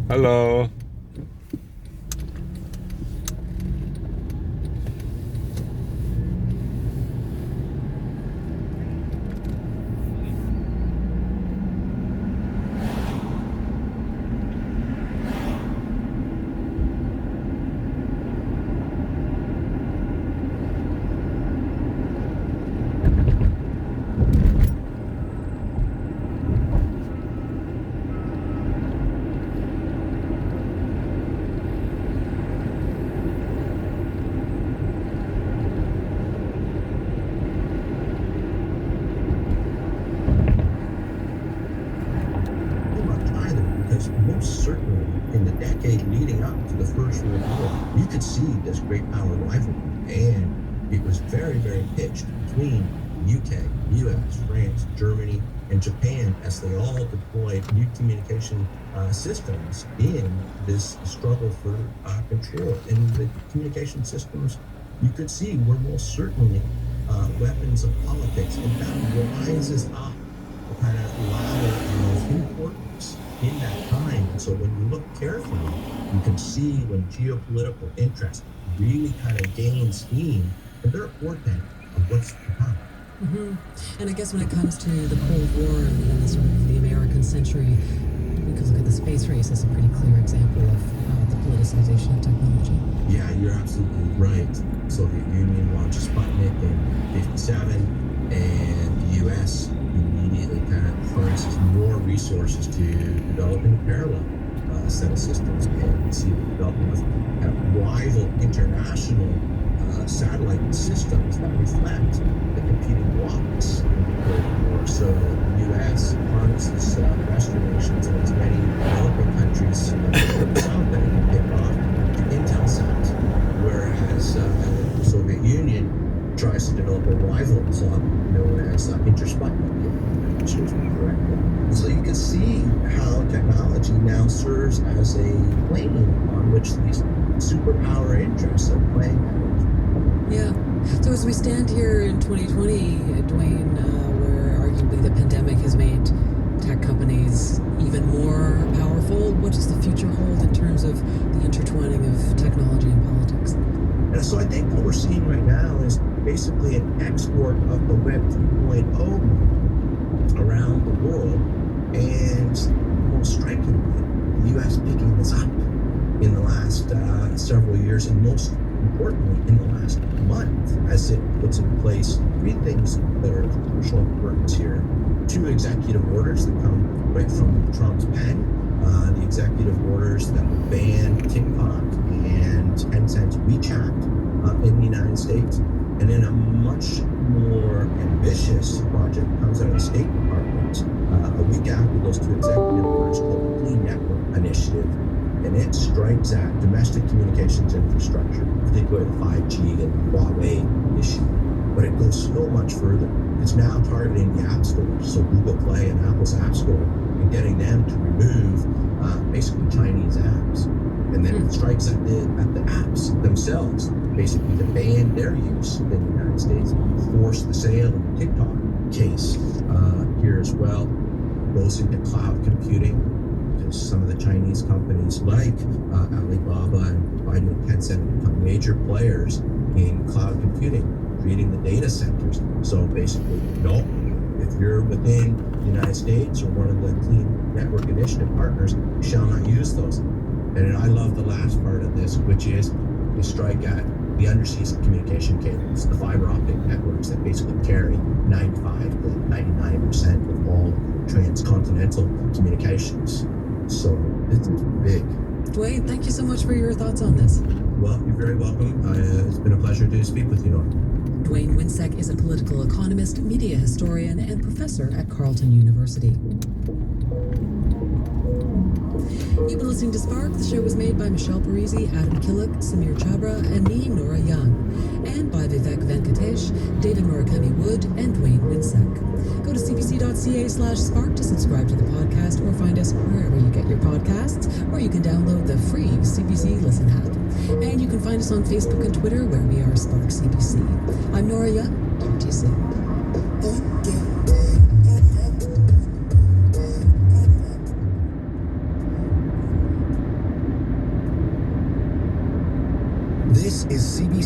Hello. Most certainly in the decade leading up to the First World War, you could see this great power rivalry, and it was very, very pitched between UK, US, France, Germany, and Japan as they all deployed new communication systems in this struggle for control. And the communication systems you could see were most certainly weapons of politics, and that rises up the kind of ladder of importance in that time. And so when you look carefully, you can see when geopolitical interest really kind of gains steam, and they're a portent of what's to come. Mm-hmm. And I guess when it comes to the Cold War and the sort of the American century, we could look at the space race as a pretty clear example of the politicization of technology. Yeah, you're absolutely right. Soviet Union launched Sputnik in 57, and the U.S. immediately kind of harnesses more resources to developing a parallel set of systems, and we see the development of kind of rival international satellite systems that reflect the competing blocks in the Cold War. So the U.S. harnesses Western nations and as many developing countries some that can pick off the Intelsat, whereas the Soviet Union tries to develop a rival club known as Intersputnik. So you can see how technology now serves as a plane on which these superpower interests are playing out. Yeah. So as we stand here in 2020, Dwayne, where arguably the pandemic has made tech companies even more powerful, what does the future hold in terms of the intertwining of technology and politics? And so I think what we're seeing right now is basically an export of the Web 3.0 around the world, and most strikingly, the U.S. picking this up in the last several years, and most importantly, in the last month, as it puts in place three things that are of crucial importance here. 2 executive orders that come right from Trump's pen, the executive orders that will ban TikTok and Tencent's WeChat in the United States, and then a much more ambitious project comes out of the State Department a week after those 2 executive orders, called the Clean Network Initiative, and it strikes at domestic communications infrastructure, particularly the 5G and Huawei issue. But it goes so much further. It's now targeting the app stores, so Google Play and Apple's App Store, and getting them to remove basically Chinese apps. And then it strikes at the apps themselves, basically to ban their use in the United States, force the sale in the TikTok case here as well. Goes into cloud computing, because some of the Chinese companies like Alibaba and Baidu and Tencent become major players in cloud computing, creating the data centers. So basically, no, if you're within the United States or one of the Clean Network Initiative partners, you shall not use those. And I love the last part of this, which is you strike at the undersea communication cables, the fiber optic networks that basically carry 95 to 99% of all transcontinental communications. So this is big. Dwayne, thank you so much for your thoughts on this. Well, you're very welcome. It's been a pleasure to speak with you, Nora. Dwayne Winsek is a political economist, media historian, and professor at Carleton University. You've been listening to Spark. The show was made by Michelle Parisi, Adam Killick, Samir Chabra, and me, Nora Young, and by Vivek Venkatesh, David Murakami Wood, and Dwayne Winsek. Go to cbc.ca/spark to subscribe to the podcast, or find us wherever you get your podcasts, or you can download the free CBC Listen app. And you can find us on Facebook and Twitter, where we are Spark CBC. I'm Nora Young. Talk to you soon.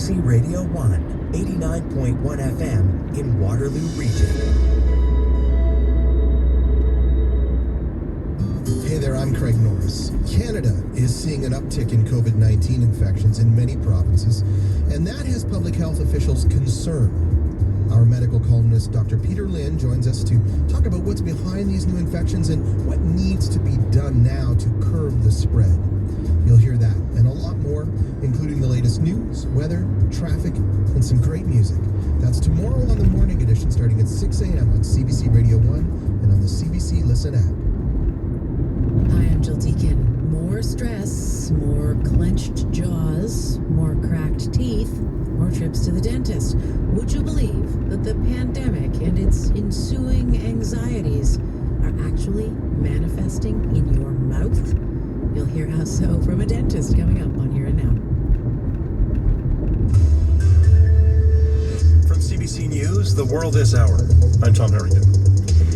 CBC Radio 1, 89.1 FM in Waterloo Region. Hey there, I'm Craig Norris. Canada is seeing an uptick in COVID-19 infections in many provinces, and that has public health officials concerned. Our medical columnist, Dr. Peter Lynn, joins us to talk about what's behind these new infections and what needs to be done now to curb the spread. You'll hear that and a lot more, including the latest news, weather, traffic, and some great music. That's tomorrow on the morning edition, starting at 6 a.m. on CBC Radio 1 and on the CBC Listen app. Hi, I'm Jill Deacon. More stress, more clenched jaws, more cracked teeth, more trips to the dentist. Would you believe that the pandemic and its ensuing anxieties are actually manifesting in your mouth? You'll hear how so from a dentist coming up on Here and Now. From CBC News, The World This Hour, I'm Tom Harrington.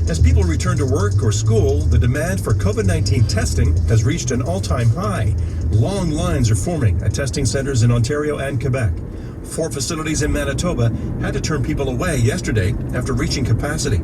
As people return to work or school, the demand for COVID-19 testing has reached an all-time high. Long lines are forming at testing centres in Ontario and Quebec. 4 facilities in Manitoba had to turn people away yesterday after reaching capacity.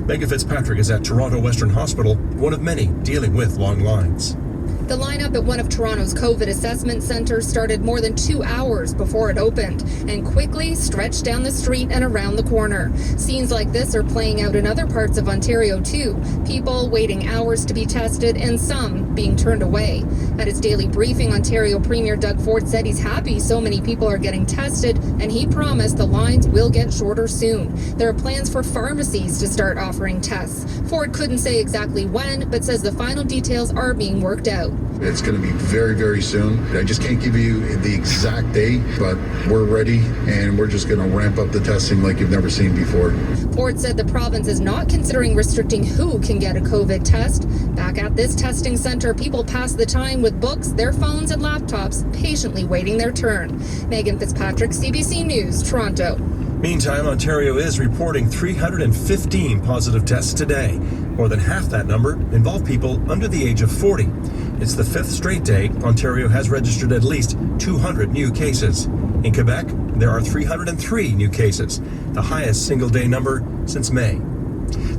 Megan Fitzpatrick is at Toronto Western Hospital, one of many dealing with long lines. The lineup at one of Toronto's COVID assessment centres started more than 2 hours before it opened and quickly stretched down the street and around the corner. Scenes like this are playing out in other parts of Ontario too. People waiting hours to be tested and some being turned away. At his daily briefing, Ontario Premier Doug Ford said he's happy so many people are getting tested, and he promised the lines will get shorter soon. There are plans for pharmacies to start offering tests. Ford couldn't say exactly when, but says the final details are being worked out. It's going to be very, very soon. I just can't give you the exact date, but we're ready and we're just going to ramp up the testing like you've never seen before. Ford said the province is not considering restricting who can get a COVID test. Back at this testing center, people pass the time with books, their phones and laptops, patiently waiting their turn. Megan Fitzpatrick, CBC News, Toronto. Meantime, Ontario is reporting 315 positive tests today. More than half that number involve people under the age of 40. It's the 5th straight day Ontario has registered at least 200 new cases. In Quebec, there are 303 new cases, the highest single-day number since May.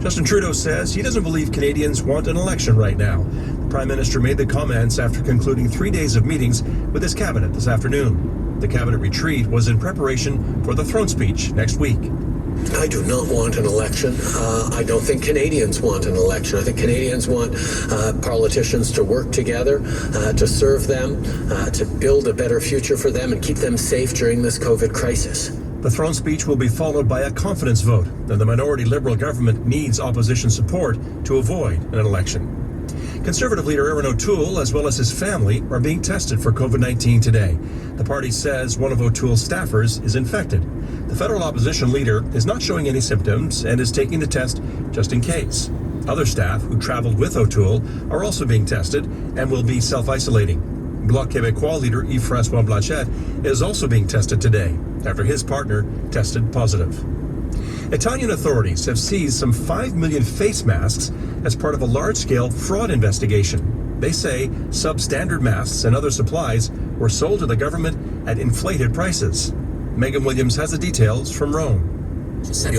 Justin Trudeau says he doesn't believe Canadians want an election right now. The Prime Minister made the comments after concluding 3 days of meetings with his cabinet this afternoon. The cabinet retreat was in preparation for the throne speech next week. I do not want an election. I don't think Canadians want an election. I think Canadians want politicians to work together, to serve them, to build a better future for them and keep them safe during this COVID crisis. The throne speech will be followed by a confidence vote, and the minority Liberal government needs opposition support to avoid an election. Conservative leader Erin O'Toole, as well as his family, are being tested for COVID-19 today. The party says one of O'Toole's staffers is infected. The federal opposition leader is not showing any symptoms and is taking the test just in case. Other staff who traveled with O'Toole are also being tested and will be self-isolating. Bloc Québécois leader Yves-François Blanchet is also being tested today after his partner tested positive. Italian authorities have seized some 5 million face masks as part of a large-scale fraud investigation. They say substandard masks and other supplies were sold to the government at inflated prices. Megan Williams has the details from Rome. An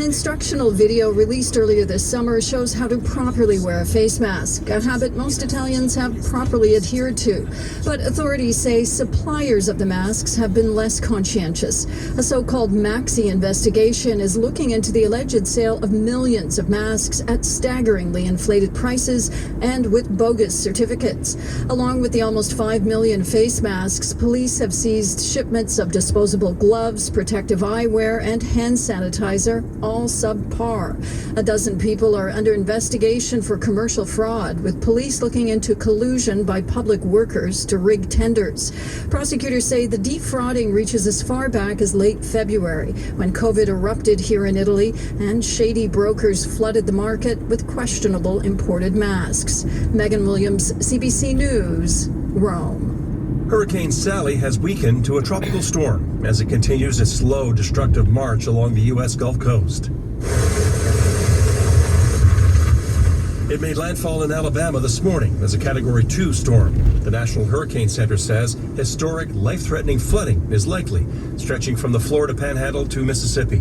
instructional video released earlier this summer shows how to properly wear a face mask, a habit most Italians have properly adhered to. But authorities say suppliers of the masks have been less conscientious. A so-called Maxi investigation is looking into the alleged sale of millions of masks at staggeringly inflated prices and with bogus certificates. Along with the almost 5 million face masks, police have seized shipments of disposable gloves, protective eyewear and hand sanitizer, all subpar. A dozen people are under investigation for commercial fraud, with police looking into collusion by public workers to rig tenders. Prosecutors say the defrauding reaches as far back as late February, when COVID erupted here in Italy and shady brokers flooded the market with questionable imported masks. Megan Williams, CBC News, Rome. Hurricane Sally has weakened to a tropical storm as it continues its slow, destructive march along the U.S. Gulf Coast. It made landfall in Alabama this morning as a Category 2 storm. The National Hurricane Center says historic, life-threatening flooding is likely, stretching from the Florida Panhandle to Mississippi.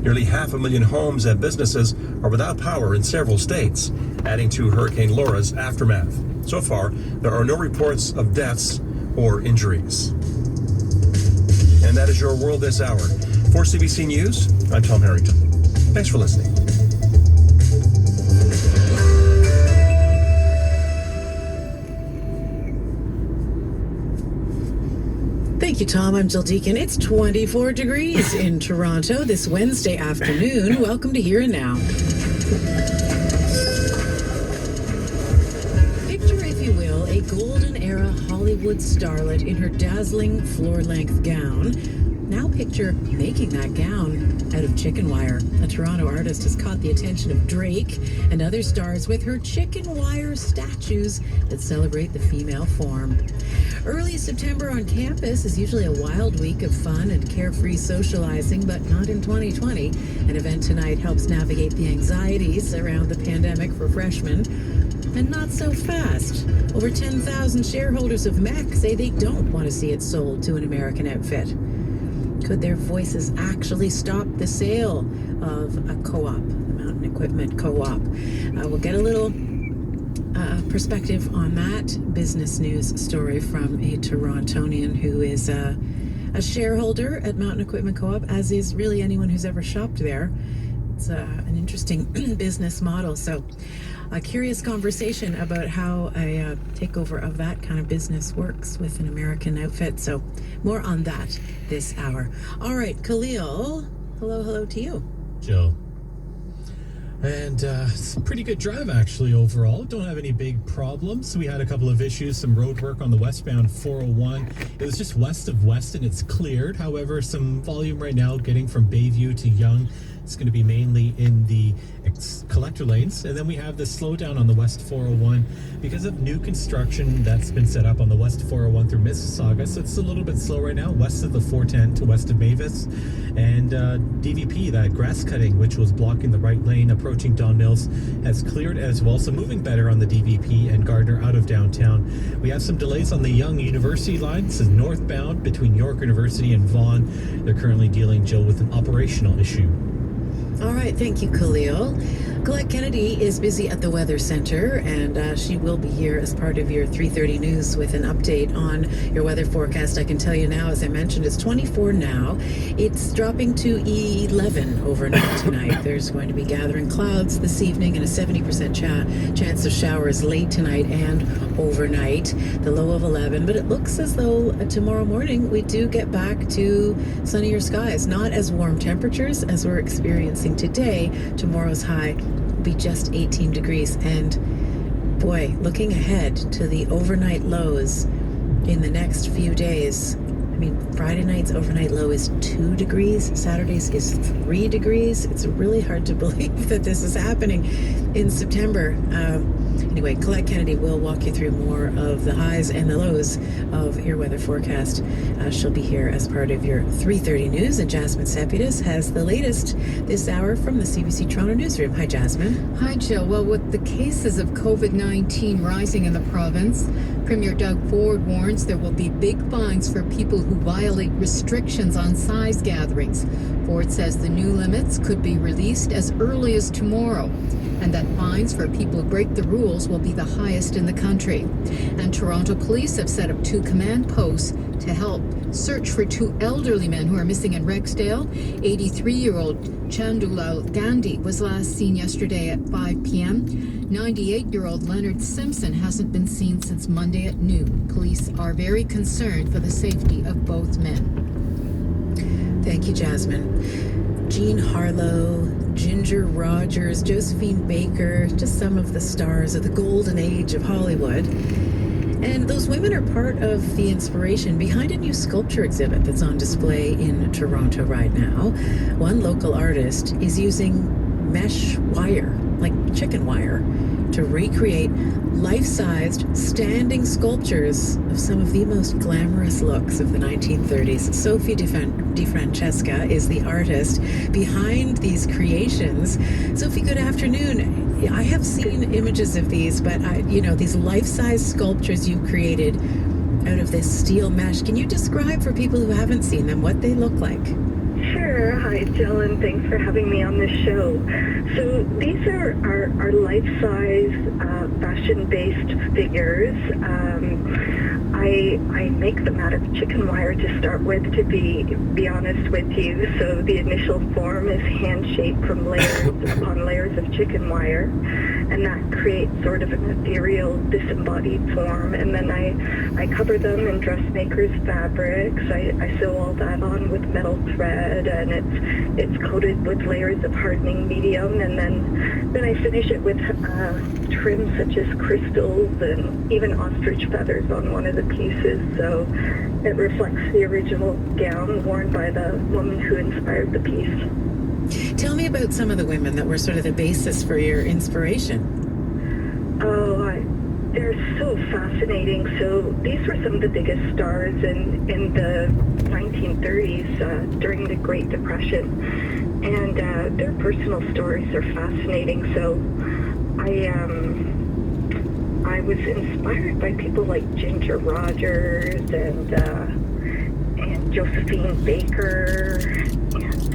Nearly 500,000 homes and businesses are without power in several states, adding to Hurricane Laura's aftermath. So far, there are no reports of deaths or injuries. And that is your world this hour. For CBC News, I'm Tom Harrington. Thanks for listening. Thank you, Tom. I'm Jill Deacon. It's 24 degrees in Toronto this Wednesday afternoon. Welcome to Here and Now. Picture, if you will, a golden era Hollywood starlet in her dazzling floor-length gown. Now picture making that gown out of chicken wire. A Toronto artist has caught the attention of Drake and other stars with her chicken wire statues that celebrate the female form. Early September on campus is usually a wild week of fun and carefree socializing, but not in 2020. An event tonight helps navigate the anxieties around the pandemic for freshmen. And not so fast. Over 10,000 shareholders of MEC say they don't want to see it sold to an American outfit. Could their voices actually stop the sale of a co-op, the Mountain Equipment Co-op? We'll get a little perspective on that business news story from a Torontonian who is a shareholder at Mountain Equipment Co-op, as is really anyone who's ever shopped there. It's an interesting business model. So a curious conversation about how a takeover of that kind of business works with an American outfit. So more on that this hour. All right, Khalil, hello to you. Jill. And it's a pretty good drive, actually, overall. Don't have any big problems. We had a couple of issues, some road work on the westbound 401. It was just west of Weston. It's cleared. However, some volume right now getting from Bayview to Yonge. It's going to be mainly in the collector lanes. And then we have the slowdown on the West 401 because of new construction that's been set up on the West 401 through Mississauga. So it's a little bit slow right now, west of the 410 to west of Mavis. And DVP, that grass cutting, which was blocking the right lane approaching Don Mills, has cleared as well. So moving better on the DVP and Gardner out of downtown. We have some delays on the Yonge University line. This is northbound between York University and Vaughan. They're currently dealing, Jill, with an operational issue. All right, thank you, Khalil. Colette Kennedy is busy at the Weather Center, and she will be here as part of your 3:30 news with an update on your weather forecast. I can tell you now, as I mentioned, it's 24 now. It's dropping to 11 overnight tonight. There's going to be gathering clouds this evening and a 70% chance of showers late tonight and overnight. The low of 11, but it looks as though tomorrow morning we do get back to sunnier skies. Not as warm temperatures as we're experiencing today. Tomorrow's high will be just 18 degrees. And boy, looking ahead to the overnight lows in the next few days. I mean, Friday night's overnight low is 2 degrees. Saturday's is 3 degrees. It's really hard to believe that this is happening in September. Anyway, Colette Kennedy will walk you through more of the highs and the lows of your weather forecast. She'll be here as part of your 3:30 news, and Jasmine Sepidus has the latest this hour from the CBC Toronto newsroom. Hi, Jasmine. Hi, Jill. Well, with the cases of COVID-19 rising in the province, Premier Doug Ford warns there will be big fines for people who violate restrictions on size gatherings. Ford says the new limits could be released as early as tomorrow, and that fines for people who break the rules will be the highest in the country. And Toronto police have set up 2 command posts to help search for 2 elderly men who are missing in Rexdale. 83-year-old Chandulal Gandhi was last seen yesterday at 5 p.m. 98-year-old Leonard Simpson hasn't been seen since Monday at noon. Police are very concerned for the safety of both men. Thank you, Jasmine. Jean Harlow, Ginger Rogers, Josephine Baker, just some of the stars of the golden age of Hollywood. And those women are part of the inspiration behind a new sculpture exhibit that's on display in Toronto right now. One local artist is using mesh wire, like chicken wire, to recreate life-sized standing sculptures of some of the most glamorous looks of the 1930s. Sophie DeFrancesca is the artist behind these creations. Sophie, good afternoon. I have seen images of these, but these life-size sculptures you've created out of this steel mesh. Can you describe for people who haven't seen them what they look like? Sure. Hi, Jill, and thanks for having me on this show. So these are life-size, fashion-based figures. I make them out of chicken wire to start with, to be honest with you. So the initial form is hand-shaped from layers upon layers of chicken wire, and that creates sort of an ethereal, disembodied form. And then I cover them in dressmakers' fabrics. I sew all that on with metal thread, and it's coated with layers of hardening medium, and then I finish it with trim such as crystals and even ostrich feathers on one of the pieces, so it reflects the original gown worn by the woman who inspired the piece. Tell me about some of the women that were sort of the basis for your inspiration. They're so fascinating. So these were some of the biggest stars in the 1930s during the Great Depression, and their personal stories are fascinating. So I was inspired by people like Ginger Rogers and Josephine Baker, and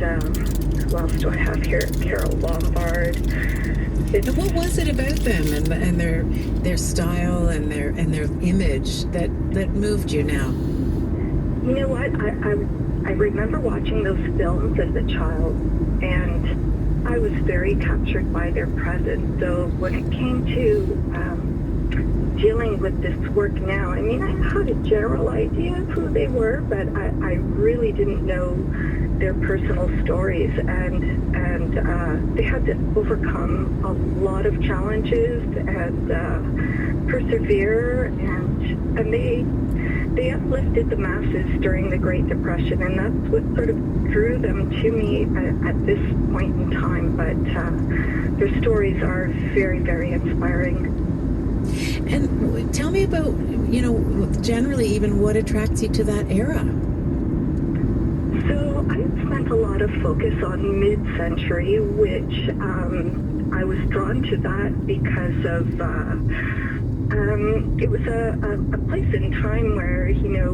who else do I have here? Carol Lombard. And what was it about them and their style and their image that moved you now? You know what? I remember watching those films as a child, and I was very captured by their presence. So when it came to dealing with this work now, I mean, I had a general idea of who they were, but I really didn't know their personal stories, and they had to overcome a lot of challenges and persevere, and they uplifted the masses during the Great Depression, and that's what sort of drew them to me at this point in time. But their stories are very, very inspiring. And tell me about, generally even what attracts you to that era. So I spent a lot of focus on mid-century, which I was drawn to that because of it was a place in time where,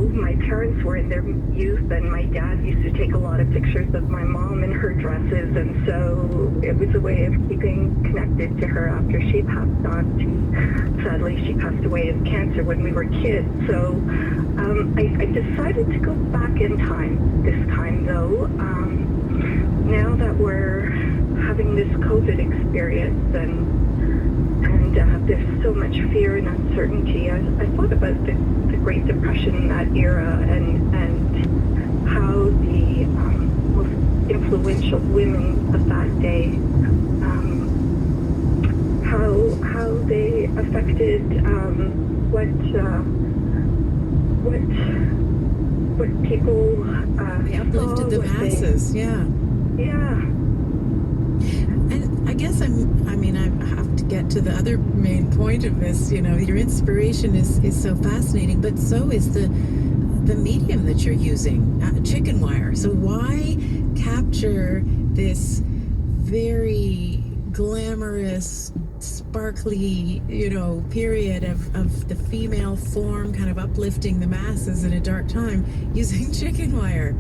my parents were in their youth, and my dad used to take a lot of pictures of my mom in her dresses, and so it was a way of keeping connected to her after she passed on. Sadly, she passed away of cancer when we were kids, so I decided to go back in time this time, though. Now that we're having this COVID experience and there's so much fear and uncertainty, I thought about the Great Depression in that era and how the most influential women of that day, how they affected what people they uplifted the masses. Yeah. And I guess I have to get to the other main point of this. Your inspiration is so fascinating, but so is the medium that you're using, chicken wire. So why capture this very glamorous, sparkly, period of the female form kind of uplifting the masses in a dark time using chicken wire?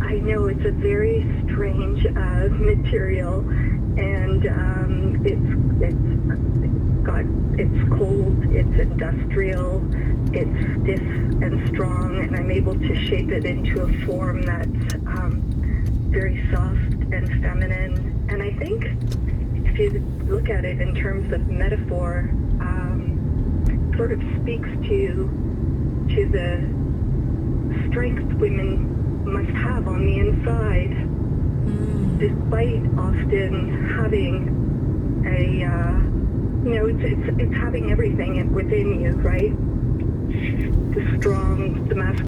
I know it's a very strange material, and it's cold, it's industrial, it's stiff and strong, and I'm able to shape it into a form that's very soft and feminine. And I think if you look at it in terms of metaphor, sort of speaks to the strength women must have on the inside, despite often having it's having everything within you, right? The strong, the masculine.